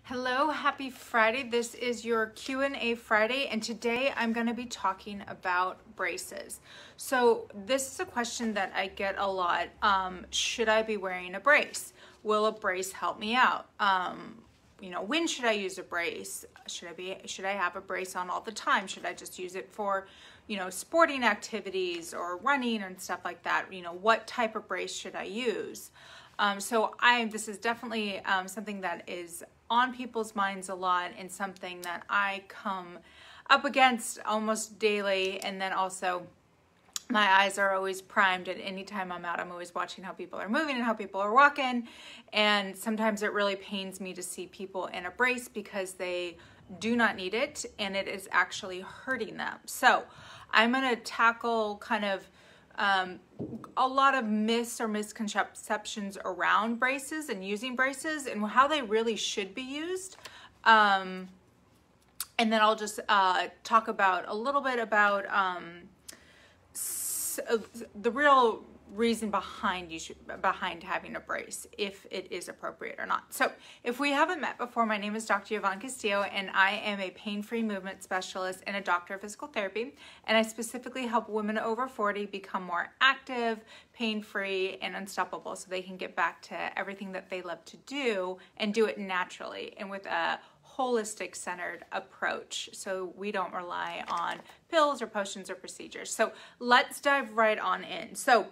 Hello, happy Friday. This is your Q&A Friday, and today I'm going to be talking about braces. So this is a question that I get a lot. Should I be wearing a brace? Will a brace help me out? When should I use a brace? Should I have a brace on all the time? Should I just use it for, sporting activities or running and stuff like that? What type of brace should I use? This is definitely something that is on people's minds a lot and something that I come up against almost daily. And then also my eyes are always primed at any time I'm out. I'm always watching how people are moving and how people are walking. And sometimes it really pains me to see people in a brace because they do not need it and it is actually hurting them. So I'm going to tackle kind of a lot of myths or misconceptions around braces and using braces and how they really should be used. And then I'll just talk about a little bit about the real reason behind having a brace, if it is appropriate or not. So if we haven't met before, my name is Dr. Yvonne Castillo, and I am a pain-free movement specialist and a doctor of physical therapy. And I specifically help women over 40 become more active, pain-free, and unstoppable so they can get back to everything that they love to do and do it naturally and with a holistic centered approach, so we don't rely on pills or potions or procedures. So let's dive right on in. So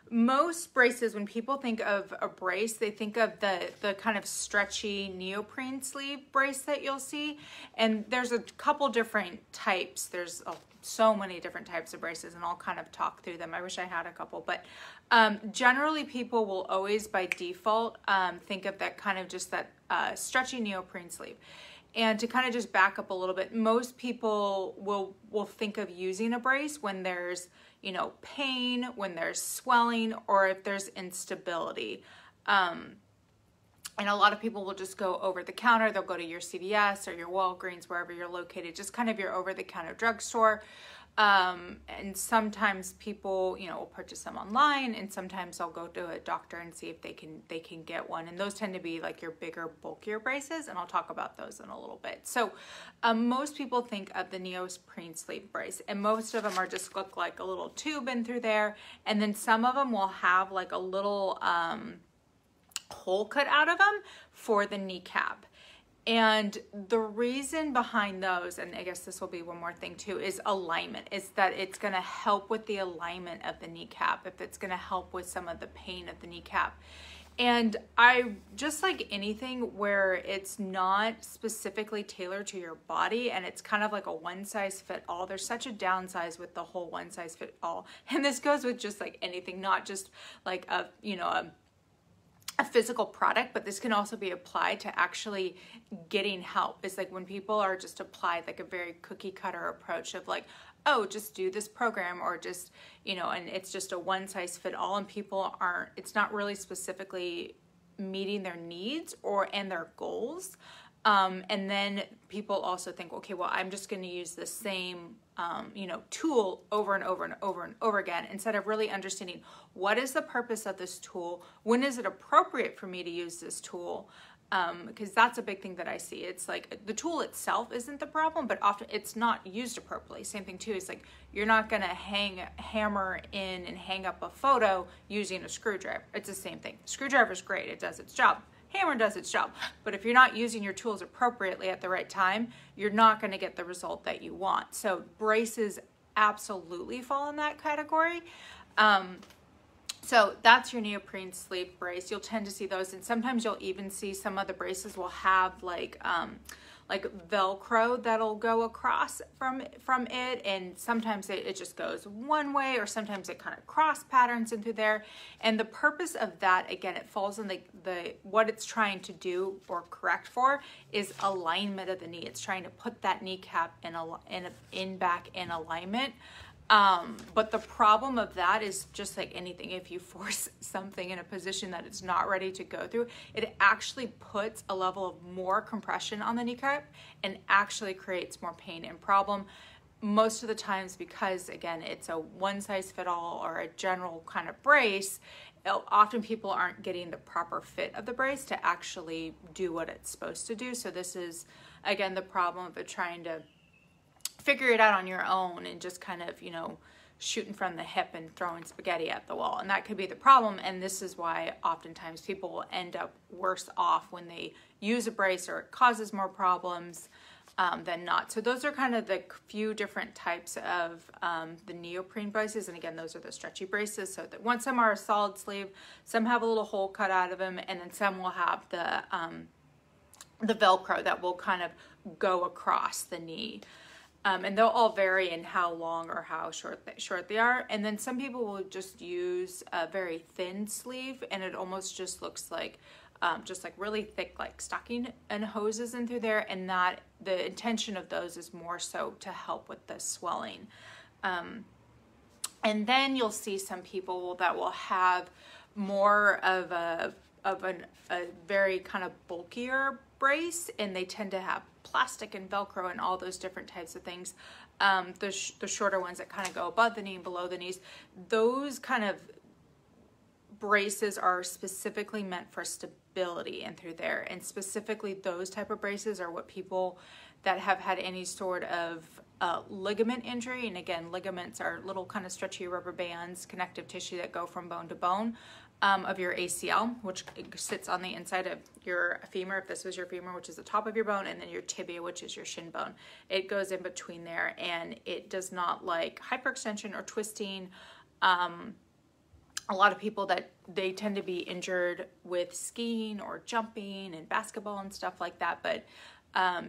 most braces, when people think of a brace, they think of the kind of stretchy neoprene sleeve brace that you'll see. And there's a couple different types. There's so many different types of braces, and I'll kind of talk through them. I wish I had a couple, but generally people will always by default think of that kind of just that stretchy neoprene sleeve. And to kind of just back up a little bit, most people will think of using a brace when there's, pain, when there's swelling, or if there's instability. And a lot of people will just go over the counter. They'll go to your CVS or your Walgreens, wherever you're located, just kind of your over the counter drugstore. And sometimes people, will purchase them online, and sometimes they'll go to a doctor and see if they can get one. And those tend to be like your bigger, bulkier braces, and I'll talk about those in a little bit. So most people think of the neoprene sleeve brace, and most of them are just look like a little tube in through there. And then some of them will have like a little hole cut out of them for the kneecap. And the reason behind those, and I guess this will be one more thing too, is alignment. Is that it's going to help with the alignment of the kneecap, if it's going to help with some of the pain of the kneecap. And I just like anything where it's not specifically tailored to your body and it's kind of like a one size fit all. There's such a downside with the whole one size fit all. And this goes with just like anything, not just like a physical product, but this can also be applied to actually getting help. It's like when people are just applied like a very cookie cutter approach of like, oh, just do this program, or just, and it's just a one size fit all, and people it's not really specifically meeting their needs and their goals. And then people also think, okay, well, I'm just going to use the same, tool over and over and over and over again, instead of really understanding what is the purpose of this tool, when is it appropriate for me to use this tool, because that's a big thing that I see. It's like the tool itself isn't the problem, but often it's not used appropriately. Same thing too, is like you're not going to hammer in and hang up a photo using a screwdriver. It's the same thing. Screwdriver's great, it does its job. Hammer does its job, but if you're not using your tools appropriately at the right time, you're not going to get the result that you want. So braces absolutely fall in that category. So that's your neoprene sleeve brace. You'll tend to see those, and sometimes you'll even see some of the braces will have like Velcro that'll go across from it, and sometimes it just goes one way, or sometimes it kind of cross patterns into there. And the purpose of that, again, it falls in the what it's trying to do or correct for is alignment of the knee. It's trying to put that kneecap back in alignment. But the problem of that is just like anything, if you force something in a position that it's not ready to go through, it actually puts a level of more compression on the kneecap and actually creates more pain and problem. Most of the times, because again, it's a one size fit all or a general kind of brace, often people aren't getting the proper fit of the brace to actually do what it's supposed to do. So this is, again, the problem of trying to figure it out on your own and just kind of, you know, shooting from the hip and throwing spaghetti at the wall. And that could be the problem. And this is why oftentimes people will end up worse off when they use a brace, or it causes more problems than not. So those are kind of the few different types of the neoprene braces. And again, those are the stretchy braces. So that some are a solid sleeve, some have a little hole cut out of them, and then some will have the Velcro that will kind of go across the knee. And they'll all vary in how long or how short they are. And then some people will just use a very thin sleeve, and it almost just looks like just like really thick, like stocking and hoses in through there. And that the intention of those is more so to help with the swelling. And then you'll see some people that will have more of a very kind of bulkier brace, and they tend to have plastic and Velcro and all those different types of things. The shorter ones that kind of go above the knee and below the knees, those kind of braces are specifically meant for stability in through there. And specifically those type of braces are what people that have had any sort of ligament injury, and again, ligaments are little kind of stretchy rubber bands, connective tissue that go from bone to bone, of your ACL, which sits on the inside of your femur, if this was your femur, which is the top of your bone, and then your tibia, which is your shin bone. It goes in between there, and it does not like hyperextension or twisting. A lot of people that they tend to be injured with skiing or jumping and basketball and stuff like that. But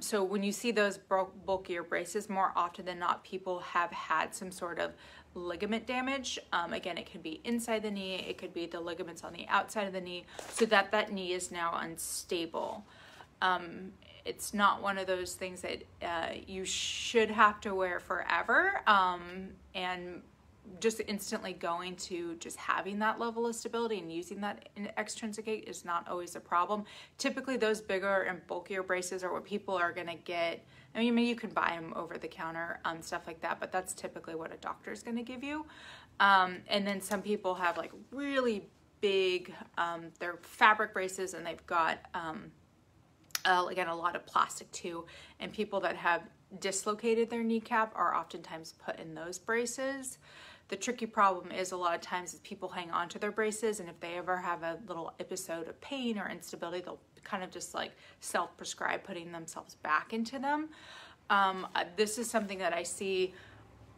so when you see those bulkier braces, more often than not, people have had some sort of ligament damage. Again, it can be inside the knee, it could be the ligaments on the outside of the knee, so that knee is now unstable. It's not one of those things that you should have to wear forever, and just instantly going to just having that level of stability and using that extrinsic aid is not always a problem. Typically those bigger and bulkier braces are what people are going to get. I mean, you can buy them over the counter, stuff like that, but that's typically what a doctor is going to give you. And then some people have like really big, they're fabric braces, and they've got, again, a lot of plastic too. And people that have dislocated their kneecap are oftentimes put in those braces. The tricky problem is a lot of times is people hang on to their braces, and if they ever have a little episode of pain or instability, they'll kind of just like self-prescribe putting themselves back into them. This is something that I see,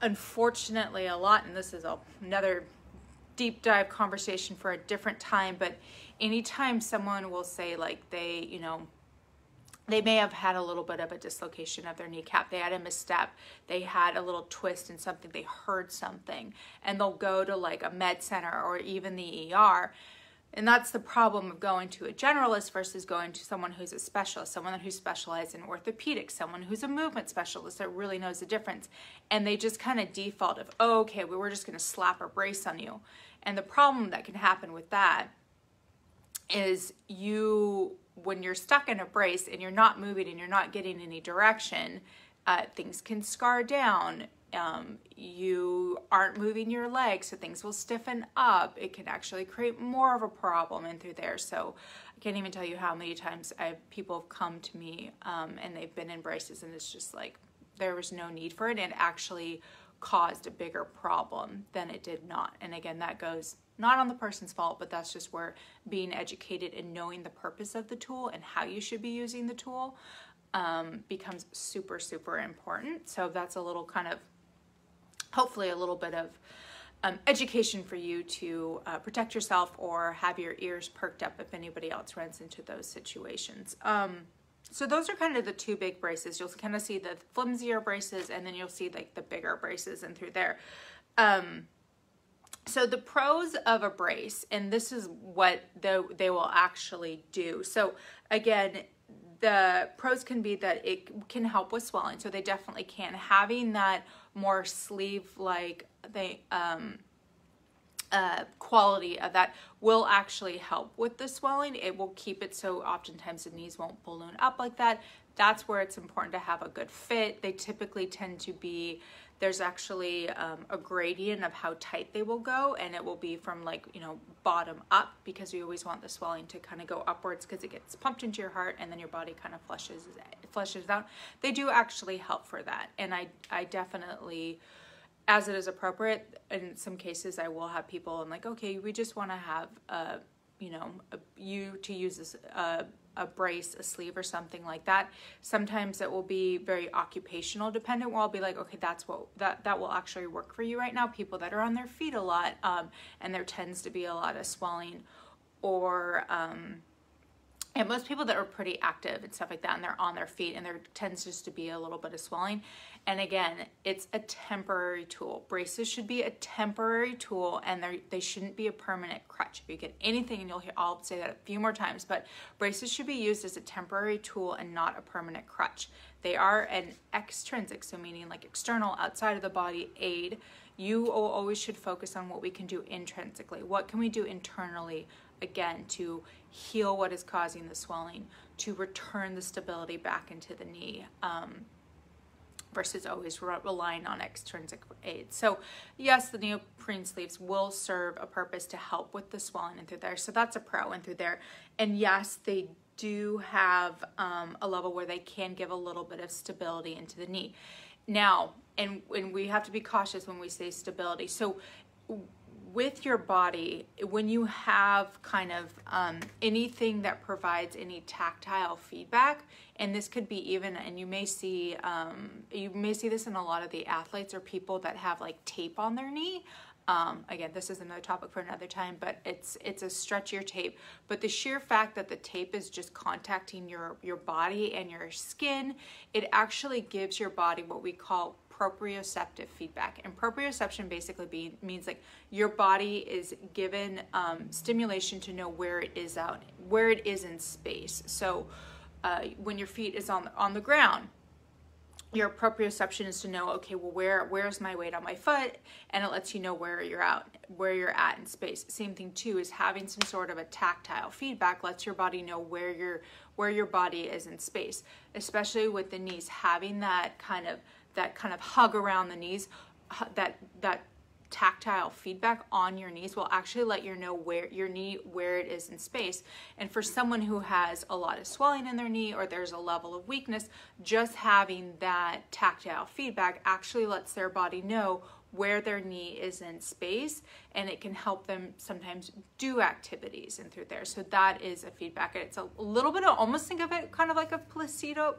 unfortunately, a lot, and this is another deep dive conversation for a different time, but anytime someone will say like they, you know, they may have had a little bit of a dislocation of their kneecap, they had a misstep, they had a little twist in something, they heard something, and they'll go to like a med center or even the ER. And that's the problem of going to a generalist versus going to someone who's a specialist, someone who's specialized in orthopedics, someone who's a movement specialist that really knows the difference. And they just kind of default of, oh, okay, we were just going to slap a brace on you. And the problem that can happen with that is when you're stuck in a brace and you're not moving and you're not getting any direction, things can scar down. You aren't moving your legs, so things will stiffen up. It can actually create more of a problem in through there. So I can't even tell you how many times people have come to me and they've been in braces, and it's just like there was no need for it, and it actually caused a bigger problem than it did not. And again, that goes not on the person's fault, but that's just where being educated and knowing the purpose of the tool and how you should be using the tool becomes super, super important. So that's a little kind of, hopefully a little bit of education for you to protect yourself or have your ears perked up if anybody else runs into those situations. So those are kind of the two big braces. You'll kind of see the flimsier braces, and then you'll see like the bigger braces in through there. So the pros of a brace, and this is what they will actually do. So again, the pros can be that it can help with swelling. So they definitely can. Having that more sleeve-like quality of that will actually help with the swelling. It will keep it so oftentimes the knees won't balloon up like that. That's where it's important to have a good fit. They typically tend to be, there's actually a gradient of how tight they will go, and it will be from like, you know, bottom up, because we always want the swelling to kind of go upwards because it gets pumped into your heart and then your body kind of flushes out. They do actually help for that. And I definitely, as it is appropriate, in some cases I will have people and like, okay, we just want to have you to use this a brace, a sleeve or something like that. Sometimes it will be very occupational dependent, where I'll be like, okay, that will actually work for you right now. People that are on their feet a lot, and there tends to be a lot of swelling, or and most people that are pretty active and stuff like that, and they're on their feet, and there tends just to be a little bit of swelling. And again, it's a temporary tool. Braces should be a temporary tool, and they shouldn't be a permanent crutch. If you get anything, and I'll say that a few more times, but braces should be used as a temporary tool and not a permanent crutch. They are an extrinsic, so meaning like external, outside of the body aid. You always should focus on what we can do intrinsically. What can we do internally, again, to heal what is causing the swelling, to return the stability back into the knee, versus always relying on extrinsic aids. So yes, the neoprene sleeves will serve a purpose to help with the swelling in through there. So that's a pro in through there. And yes, they do have a level where they can give a little bit of stability into the knee. Now, and we have to be cautious when we say stability. So with your body, when you have kind of anything that provides any tactile feedback, and this could be even, and you may see this in a lot of the athletes or people that have like tape on their knee. Again, this is another topic for another time, but it's a stretchier tape. But the sheer fact that the tape is just contacting your body and your skin, it actually gives your body what we call proprioceptive feedback. And proprioception basically means like your body is given stimulation to know where it is in space. So when your feet is on the ground, your proprioception is to know, okay, well, where's my weight on my foot, and it lets you know where you're at in space. Same thing too is having some sort of a tactile feedback lets your body know where your body is in space, especially with the knees. Having that kind of hug around the knees, that tactile feedback on your knees will actually let you know where it is in space. And for someone who has a lot of swelling in their knee, or there's a level of weakness, just having that tactile feedback actually lets their body know where their knee is in space, and it can help them sometimes do activities in through there. So that is a feedback. It's a little bit of, almost think of it kind of like a placebo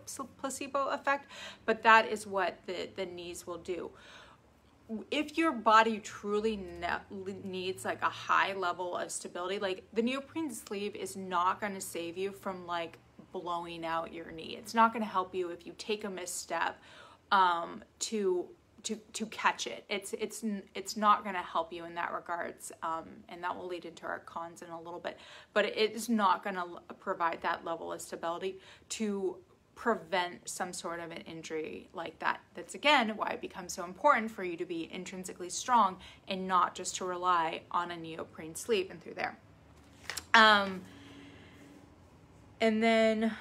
effect, but that is what the knees will do. If your body truly needs like a high level of stability, like the neoprene sleeve is not going to save you from like blowing out your knee. It's not going to help you if you take a misstep to catch it. It's not going to help you in that regards, and that will lead into our cons in a little bit. But it is not going to provide that level of stability to prevent some sort of an injury like that. That's again why it becomes so important for you to be intrinsically strong and not just to rely on a neoprene sleeve and through there. And then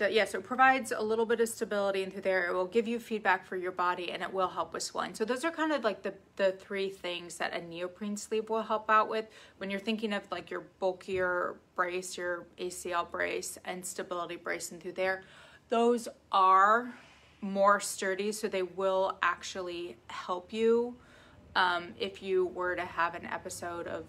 yeah, so it provides a little bit of stability into there. It will give you feedback for your body, and it will help with swelling. So those are kind of like the three things that a neoprene sleeve will help out with when you're thinking of like your bulkier brace, your ACL brace and stability brace and through there. Those are more sturdy, so they will actually help you if you were to have an episode of,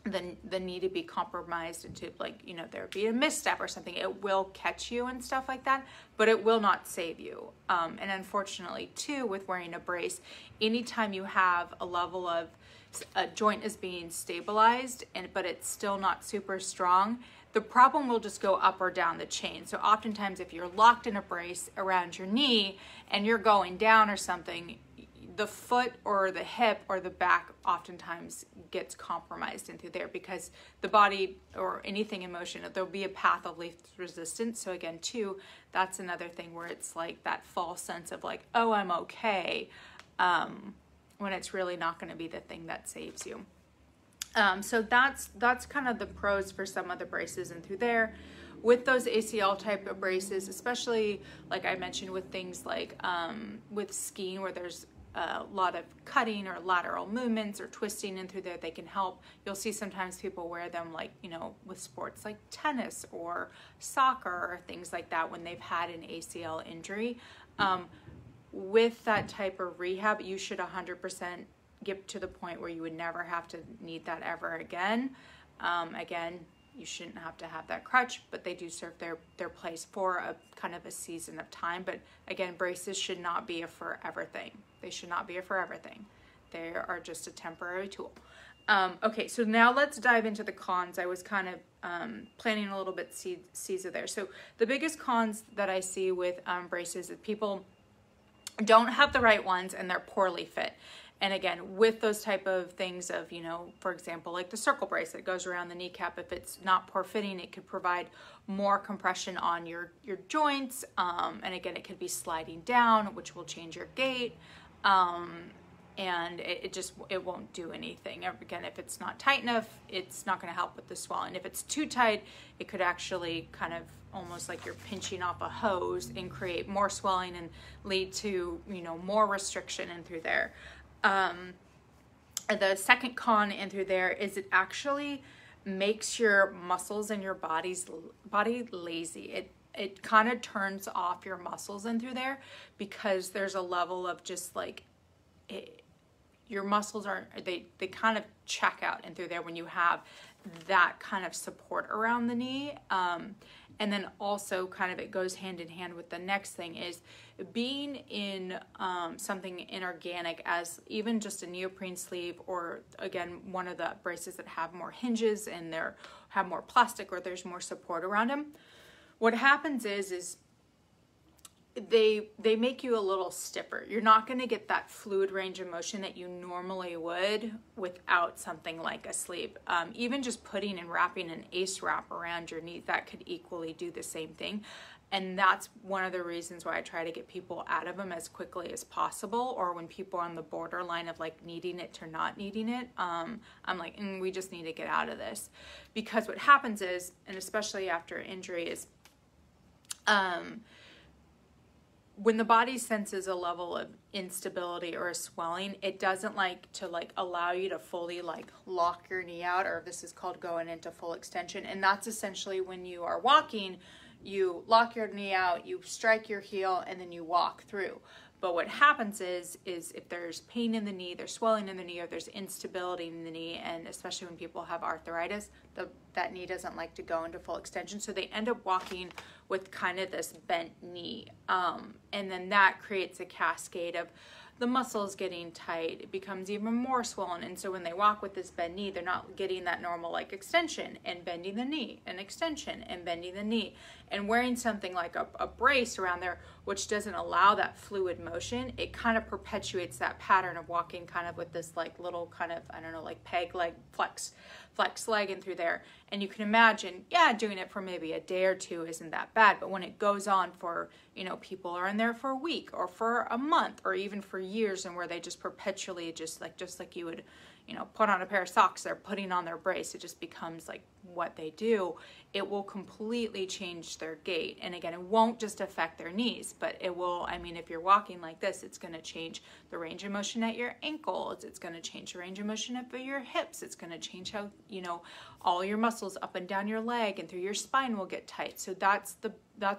the knee to be compromised into like, there be a misstep or something. It will catch you and stuff like that, but it will not save you. And unfortunately too, with wearing a brace, anytime you have a level of a joint is being stabilized but it's still not super strong, the problem will just go up or down the chain. So oftentimes if you're locked in a brace around your knee and you're going down or something, the foot or the hip or the back oftentimes gets compromised into there because the body or anything in motion, there'll be a path of least resistance. So again, too, that's another thing where it's like that false sense of like, oh, I'm okay. when it's really not going to be the thing that saves you. So that's kind of the pros for some of the braces in through there. With those ACL type of braces, especially like I mentioned with things like with skiing where there's a lot of cutting or lateral movements or twisting in through there, they can help. You'll see sometimes people wear them like, you know, with sports like tennis or soccer or things like that when they've had an ACL injury. With that type of rehab, you should 100% get to the point where you would never have to need that ever again. Again, you shouldn't have to have that crutch, but they do serve their place for a kind of a season of time. But again, braces should not be a forever thing. They should not be a forever thing. They are just a temporary tool. Okay, so now let's dive into the cons. I was kind of planting a little bit Caesar there. So the biggest cons that I see with braces is people don't have the right ones and they're poorly fit. And again, with those type of things of, you know, for example, like the circle brace that goes around the kneecap, if it's not poor fitting, it could provide more compression on your joints. And again, it could be sliding down, which will change your gait. And it won't do anything. Again, if it's not tight enough, it's not going to help with the swelling. If it's too tight, it could actually kind of almost like you're pinching off a hose and create more swelling and lead to, you know, more restriction in through there. The second con in through there is it actually makes your muscles and your body lazy. It kind of turns off your muscles in through there because there's a level of just like your muscles they kind of check out in through there when you have that kind of support around the knee. And then also kind of it goes hand in hand with the next thing is being in something inorganic, as even just a neoprene sleeve, or again, one of the braces that have more hinges and have more plastic or there's more support around them. What happens is they make you a little stiffer. You're not going to get that fluid range of motion that you normally would without something like a sleeve. Even just putting and wrapping an ACE wrap around your knee, that could equally do the same thing. And that's one of the reasons why I try to get people out of them as quickly as possible, or when people are on the borderline of like needing it to not needing it, I'm like, we just need to get out of this. Because what happens is, and especially after injury, is when the body senses a level of instability or a swelling, it doesn't like to like allow you to fully like lock your knee out, or this is called going into full extension. And that's essentially when you are walking, you lock your knee out, you strike your heel, and then you walk through. But what happens is if there's pain in the knee, there's swelling in the knee, or there's instability in the knee, and especially when people have arthritis, that knee doesn't like to go into full extension. So they end up walking with kind of this bent knee. And then that creates a cascade of the muscles getting tight. It becomes even more swollen. And so when they walk with this bent knee, they're not getting that normal like extension and bending the knee and extension and bending the knee. And wearing something like a brace around there, which doesn't allow that fluid motion, it kind of perpetuates that pattern of walking kind of with this like little kind of, I don't know, like peg leg, flex leg in through there. And you can imagine, yeah, doing it for maybe a day or two isn't that bad. But when it goes on for, you know, people are in there for a week or for a month or even for years, and where they just perpetually just like you would, you know, put on a pair of socks, they're putting on their brace. It just becomes like what they do. It will completely change their gait. And again, it won't just affect their knees, but it will, I mean, if you're walking like this, it's going to change the range of motion at your ankles. It's going to change the range of motion at your hips. It's going to change how, you know, all your muscles up and down your leg and through your spine will get tight. So that's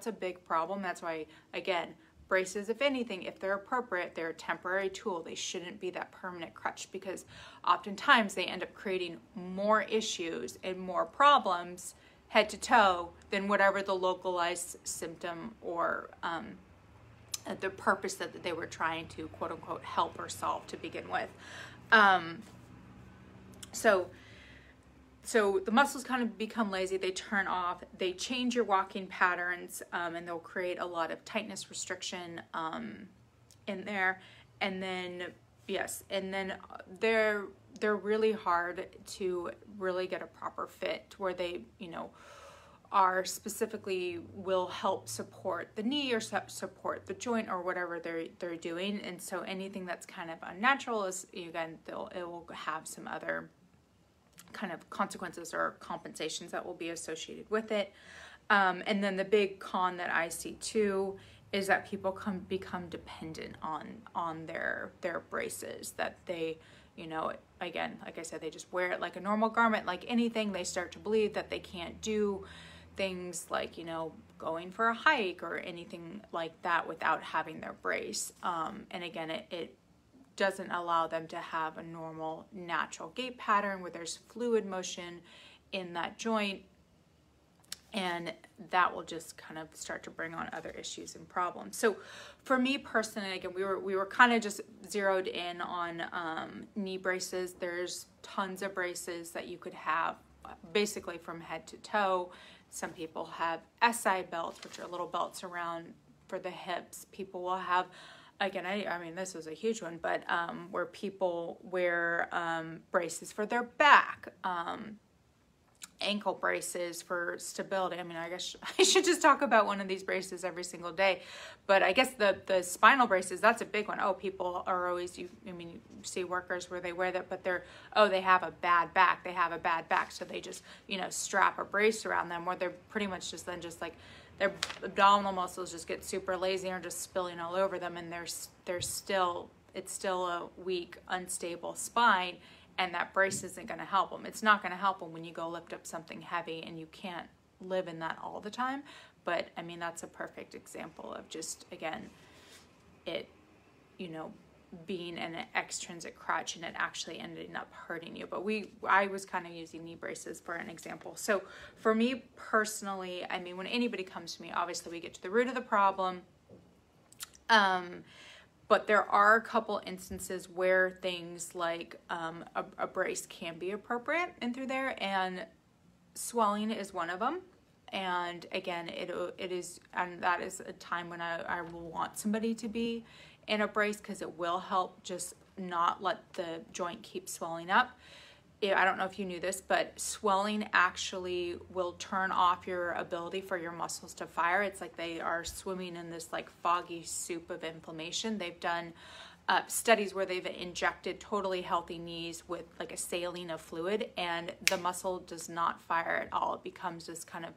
a big problem. That's why, again, braces, if anything, if they're appropriate, they're a temporary tool. They shouldn't be that permanent crutch, because oftentimes they end up creating more issues and more problems head to toe than whatever the localized symptom or the purpose that they were trying to quote unquote help or solve to begin with. So the muscles kind of become lazy, they turn off, they change your walking patterns, and they'll create a lot of tightness restriction in there. And then, yes, and then they're really hard to really get a proper fit where they, you know, are specifically will help support the knee or support the joint or whatever they're doing. And so anything that's kind of unnatural is, again, it will have some other kind of consequences or compensations that will be associated with it. And then the big con that I see too is that people become dependent on their braces, that they, you know, again, like I said, they just wear it like a normal garment, like anything. They start to believe that they can't do things like, you know, going for a hike or anything like that without having their brace. And again, it doesn't allow them to have a normal natural gait pattern where there's fluid motion in that joint. And that will just kind of start to bring on other issues and problems. So for me personally, again, we were kind of just zeroed in on knee braces. There's tons of braces that you could have basically from head to toe. Some people have SI belts, which are little belts around for the hips. People will have, again, I mean, this was a huge one, but where people wear braces for their back, ankle braces for stability. I mean, I guess I should just talk about one of these braces every single day, but I guess the spinal braces, that's a big one. Oh, people are always, you see workers where they wear that, but they have a bad back. They have a bad back. So they just, you know, strap a brace around them, where they're pretty much just then just like their abdominal muscles just get super lazy and are just spilling all over them. And it's still a weak, unstable spine. And that brace isn't going to help them. It's not going to help them when you go lift up something heavy, and you can't live in that all the time. But I mean, that's a perfect example of just, again, it, you know, being an extrinsic crutch and it actually ended up hurting you. But I was kind of using knee braces for an example. So for me personally, I mean, when anybody comes to me, obviously we get to the root of the problem. But there are a couple instances where things like a brace can be appropriate in through there, and swelling is one of them. And again, it is, and that is a time when I will want somebody to be in a brace, because it will help just not let the joint keep swelling up. I don't know if you knew this, but swelling actually will turn off your ability for your muscles to fire. It's like they are swimming in this like foggy soup of inflammation. They've done studies where they've injected totally healthy knees with like a saline of fluid, and the muscle does not fire at all. It becomes this kind of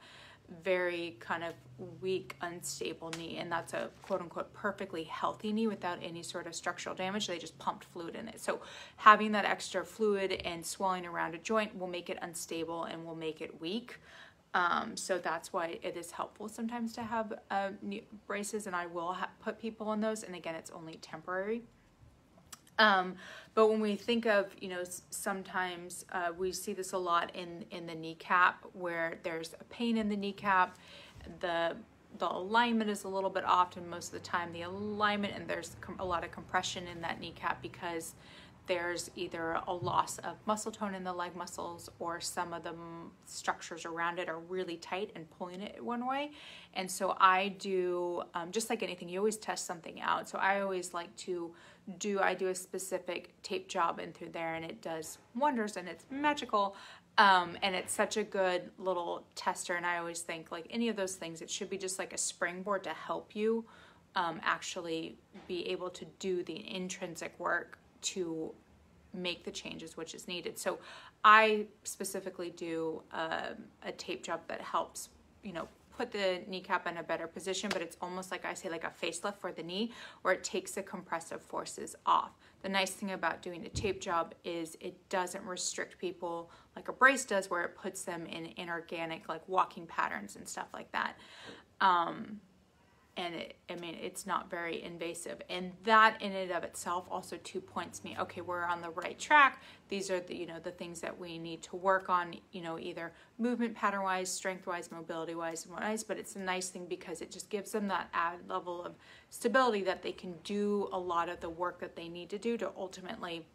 very kind of weak, unstable knee, and that's a quote-unquote perfectly healthy knee without any sort of structural damage. They just pumped fluid in it. So having that extra fluid and swelling around a joint will make it unstable and will make it weak. So that's why it is helpful sometimes to have braces, and I will put people on those, and again, it's only temporary. But when we think of, you know, sometimes we see this a lot in the kneecap, where there's a pain in the kneecap, the alignment is a little bit off, and most of the time the alignment, and there's a lot of compression in that kneecap because there's either a loss of muscle tone in the leg muscles, or some of the structures around it are really tight and pulling it one way. And so I do, just like anything, you always test something out. So I always like to do a specific tape job in through there, and it does wonders, and it's magical. And it's such a good little tester. And I always think, like any of those things, it should be just like a springboard to help you actually be able to do the intrinsic work to make the changes which is needed. So I specifically do a tape job that helps, you know, put the kneecap in a better position, but it's almost like I say, like a facelift for the knee, where it takes the compressive forces off. The nice thing about doing a tape job is it doesn't restrict people like a brace does, where it puts them in inorganic, like walking patterns and stuff like that. And it's not very invasive, and that in and of itself also too points me, okay, we're on the right track. These are the, you know, the things that we need to work on, you know, either movement pattern wise, strength wise, mobility wise, and wise. But it's a nice thing because it just gives them that added level of stability that they can do a lot of the work that they need to do to ultimately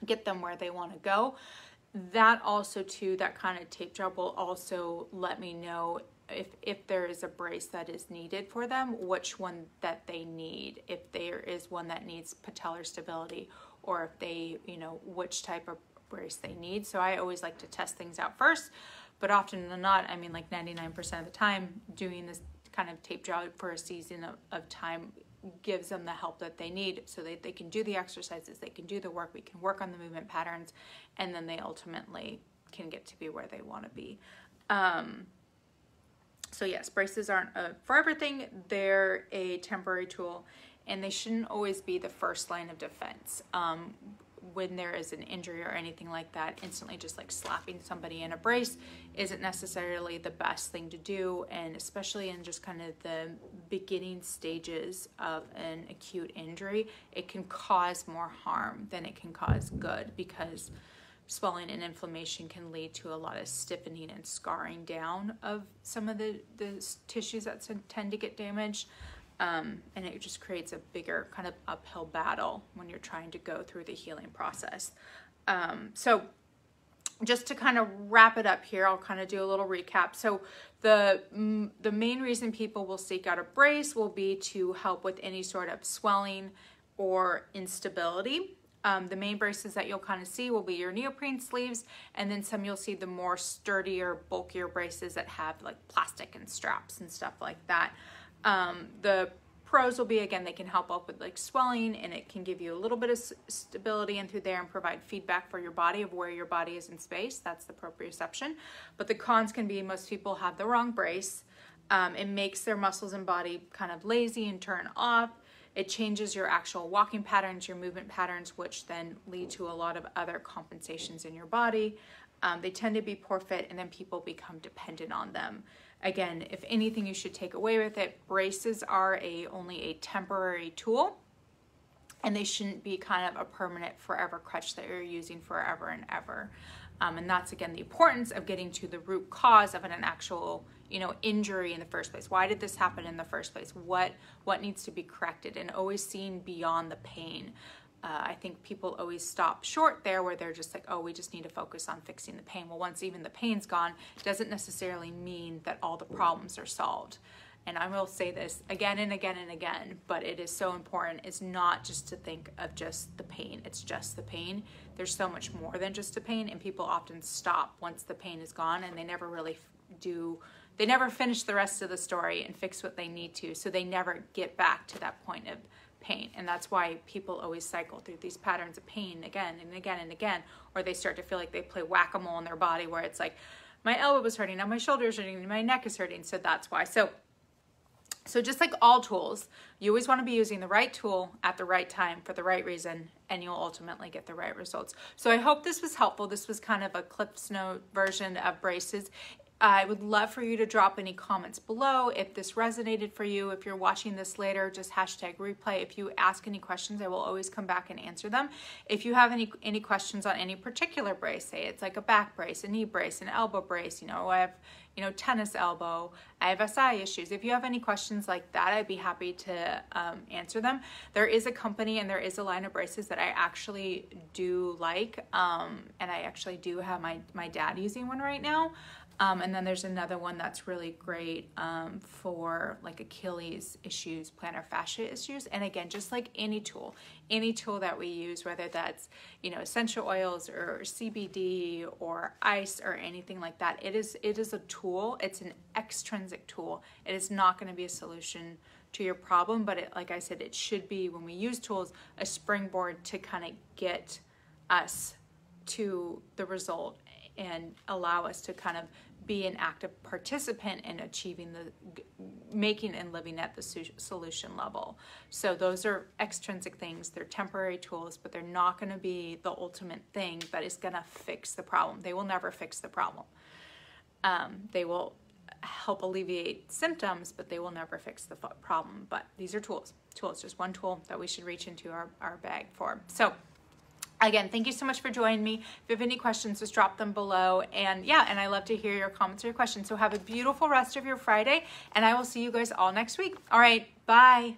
get them where they want to go. That also too, that kind of tape job will also let me know if there is a brace that is needed for them, which one that they need, if there is one that needs patellar stability, or if they, you know, which type of brace they need. So I always like to test things out first. but often than not, I mean like 99% of the time, doing this kind of tape job for a season of time gives them the help that they need so that they can do the exercises, they can do the work, we can work on the movement patterns, and then they ultimately can get to be where they want to be. So yes, braces aren't a forever thing. They're a temporary tool, and they shouldn't always be the first line of defense. When there is an injury or anything like that, instantly just like slapping somebody in a brace isn't necessarily the best thing to do, and especially in just kind of the beginning stages of an acute injury, it can cause more harm than it can cause good, because swelling and inflammation can lead to a lot of stiffening and scarring down of some of the tissues that tend to get damaged. And it just creates a bigger kind of uphill battle when you're trying to go through the healing process. So just to kind of wrap it up here, I'll kind of do a little recap. So the main reason people will seek out a brace will be to help with any sort of swelling or instability. The main braces that you'll kind of see will be your neoprene sleeves, and then some you'll see the more sturdier, bulkier braces that have like plastic and straps and stuff like that. The pros will be, again, they can help up with like swelling, and it can give you a little bit of stability in through there and provide feedback for your body of where your body is in space. That's the proprioception. But the cons can be most people have the wrong brace. It makes their muscles and body kind of lazy and turn off. It changes your actual walking patterns, your movement patterns, which then lead to a lot of other compensations in your body. They tend to be poor fit, and then people become dependent on them. Again, if anything you should take away with it, braces are only a temporary tool, and they shouldn't be kind of a permanent forever crutch that you're using forever and ever. And that's, again, the importance of getting to the root cause of an actual, injury in the first place. Why did this happen in the first place? What needs to be corrected? And always seeing beyond the pain. I think people always stop short there, where they're just like, oh, we just need to focus on fixing the pain. Well, once even the pain's gone, it doesn't necessarily mean that all the problems are solved. And I will say this again and again and again, but it is so important. It's not just to think of just the pain. It's just the pain. There's so much more than just the pain, and people often stop once the pain is gone, and they never really they never finish the rest of the story and fix what they need to, so they never get back to that point of pain. And that's why people always cycle through these patterns of pain again and again and again, or they start to feel like they play whack-a-mole in their body, where it's like, my elbow was hurting, now my shoulder's hurting, my neck is hurting. So that's why. So just like all tools, you always want to be using the right tool at the right time for the right reason, and you'll ultimately get the right results. So I hope this was helpful. This was kind of a Cliff's Note version of braces. I would love for you to drop any comments below if this resonated for you. If you're watching this later, just #replay. If you ask any questions, I will always come back and answer them. If you have any questions on any particular brace, say it's like a back brace, a knee brace, an elbow brace, I have, tennis elbow, I have SI issues. If you have any questions like that, I'd be happy to answer them. There is a company and there is a line of braces that I actually do like, and I actually do have my dad using one right now. And then there's another one that's really great for like Achilles issues, plantar fascia issues. And again, just like any tool that we use, whether that's, essential oils or CBD or ice or anything like that, it is a tool. It's an extrinsic tool. It is not going to be a solution to your problem, but like I said, it should be, when we use tools, a springboard to kind of get us to the result and allow us to kind of be an active participant in achieving making and living at the solution level. So those are extrinsic things. They're temporary tools, but they're not going to be the ultimate thing that is going to fix the problem. They will never fix the problem. They will help alleviate symptoms, but they will never fix the problem. But these are tools, just one tool that we should reach into our bag for. So again, thank you so much for joining me. If you have any questions, just drop them below. And I love to hear your comments or your questions. So have a beautiful rest of your Friday, and I will see you guys all next week. All right, bye.